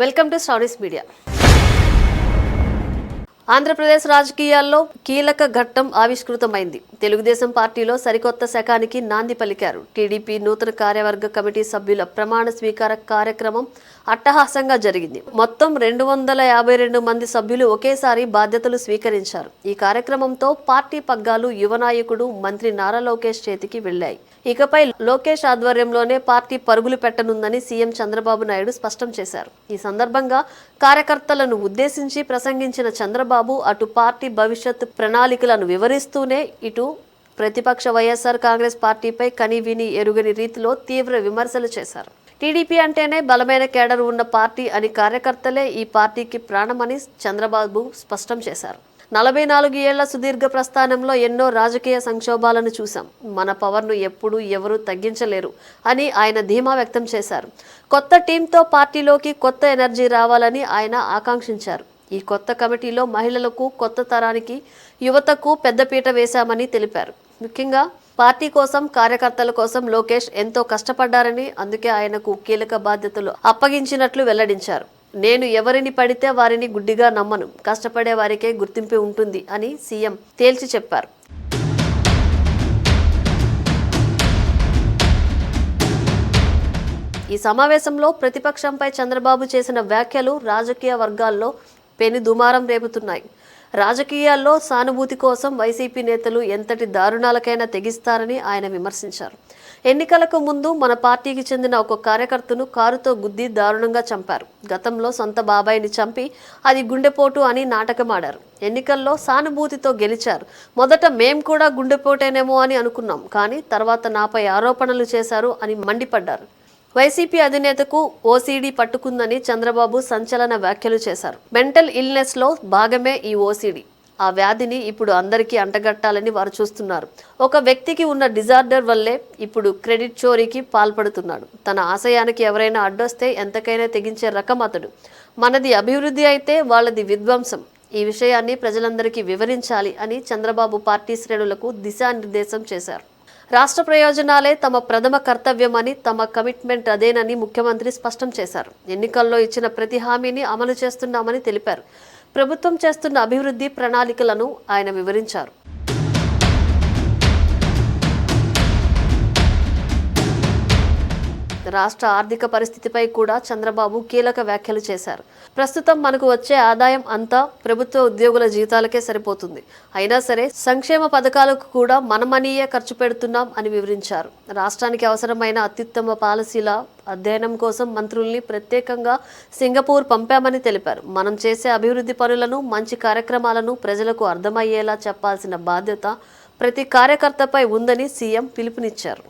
Welcome to stories media. Andhra Pradesh రాజకీయాల్లో కీలక ఘట్టం ఆవిష్కృతమైంది. తెలుగుదేశం పార్టీలో సరికొత్త శకానికి నాంది పలికారు. టీడీపీ నూతన కార్యవర్గ కమిటీ సభ్యుల ప్రమాణ స్వీకార కార్యక్రమం అట్టహాసంగా జరిగింది. మొత్తం 252 మంది సభ్యులు ఒకేసారి బాధ్యతలు స్వీకరించారు. ఈ కార్యక్రమంతో పార్టీ పగ్గాలు యువ నాయకుడు మంత్రి నారా లోకేష్ చేతికి వెళ్లాయి. ఇకపై లోకేష్ ఆధ్వర్యంలోనే పార్టీ పరుగులు పెట్టనుందని సీఎం చంద్రబాబు నాయుడు స్పష్టం చేశారు. ఈ సందర్భంగా కార్యకర్తలను ఉద్దేశించి ప్రసంగించిన చంద్రబాబు అటు పార్టీ భవిష్యత్ ప్రణాళికలను వివరిస్తూనే ఇటు ప్రతిపక్ష వైఎస్ఆర్ కాంగ్రెస్ పార్టీపై కనివిని ఎరుగని రీతిలో తీవ్ర విమర్శలు చేశారు. టీడీపీ అంటేనే బలమైన కేడర్ ఉన్న పార్టీ అని, కార్యకర్తలే ఈ పార్టీకి ప్రాణమని చంద్రబాబు స్పష్టం చేశారు. 44 ఏళ్ల సుదీర్ఘ ప్రస్థానంలో ఎన్నో రాజకీయ సంక్షోభాలను చూశాం. మన పవర్ను ఎప్పుడూ ఎవరూ తగ్గించలేరు అని ఆయన ధీమా వ్యక్తం చేశారు. కొత్త టీంతో పార్టీలోకి కొత్త ఎనర్జీ రావాలని ఆయన ఆకాంక్షించారు. ఈ కొత్త కమిటీలో మహిళలకు, కొత్త తరానికి, యువతకు పెద్దపీట వేశామని తెలిపారు. ముఖ్యంగా పార్టీ కోసం, కార్యకర్తల కోసం లోకేష్ ఎంతో కష్టపడ్డారని, అందుకే ఆయనకు కీలక బాధ్యతలు అప్పగించినట్లు వెల్లడించారు. నేను ఎవరిని పడితే వారిని గుడ్డిగా నమ్మను, కష్టపడే వారికే గుర్తింపు ఉంటుంది అని సీఎం తేల్చి చెప్పారు. ఈ సమావేశంలో ప్రతిపక్షంపై చంద్రబాబు చేసిన వ్యాఖ్యలు రాజకీయ వర్గాల్లో పెను దుమారం రేపుతున్నాయి. రాజకీయాల్లో సానుభూతి కోసం వైసీపీ నేతలు ఎంతటి దారుణాలకైనా తెగిస్తారని ఆయన విమర్శించారు. ఎన్నికలకు ముందు మన పార్టీకి చెందిన ఒక కార్యకర్తను కారుతో గుద్ది దారుణంగా చంపారు. గతంలో సొంత బాబాయిని చంపి అది గుండెపోటు అని నాటకమాడారు. ఎన్నికల్లో సానుభూతితో గెలిచారు. మొదట మేం కూడా గుండెపోటేనేమో అని అనుకున్నాం, కానీ తర్వాత నాపై ఆరోపణలు చేశారు అని మండిపడ్డారు. వైసీపీ అధినేతకు ఓసీడీ పట్టుకుందని చంద్రబాబు సంచలన వ్యాఖ్యలు చేశారు. మెంటల్ ఇల్నెస్ లో భాగమే ఈ ఓసీడీ. ఆ వ్యాధిని ఇప్పుడు అందరికీ అంటగట్టాలని వారు చూస్తున్నారు. ఒక వ్యక్తికి ఉన్న డిజార్డర్ వల్లే ఇప్పుడు క్రెడిట్ చోరీకి పాల్పడుతున్నాడు. తన ఆశయానికి ఎవరైనా అడ్డొస్తే ఎంతకైనా తెగించే రకం అతడు. మనది అభివృద్ధి అయితే వాళ్ళది విధ్వంసం. ఈ విషయాన్ని ప్రజలందరికీ వివరించాలి అని చంద్రబాబు పార్టీ శ్రేణులకు దిశానిర్దేశం చేశారు. రాష్ట్ర ప్రయోజనాలే తమ ప్రథమ కర్తవ్యమని, తమ కమిట్మెంట్ అదేనని ముఖ్యమంత్రి స్పష్టం చేశారు. ఎన్నికల్లో ఇచ్చిన ప్రతి హామీని అమలు చేస్తున్నామని తెలిపారు. ప్రభుత్వం చేస్తున్న అభివృద్ధి ప్రణాళికలను ఆయన వివరించారు. రాష్ట్ర ఆర్థిక పరిస్థితిపై కూడా చంద్రబాబు కీలక వ్యాఖ్యలు చేశారు. ప్రస్తుతం మనకు వచ్చే ఆదాయం అంతా ప్రభుత్వ ఉద్యోగుల జీతాలకే సరిపోతుంది. అయినా సరే సంక్షేమ పథకాలకు కూడా మన మనీయే ఖర్చు పెడుతున్నాం అని వివరించారు. రాష్ట్రానికి అవసరమైన అత్యుత్తమ పాలసీల అధ్యయనం కోసం మంత్రుల్ని ప్రత్యేకంగా సింగపూర్ పంపామని తెలిపారు. మనం చేసే అభివృద్ధి పనులను, మంచి కార్యక్రమాలను ప్రజలకు అర్థమయ్యేలా చెప్పాల్సిన బాధ్యత ప్రతి కార్యకర్తపై ఉందని సీఎం పిలుపునిచ్చారు.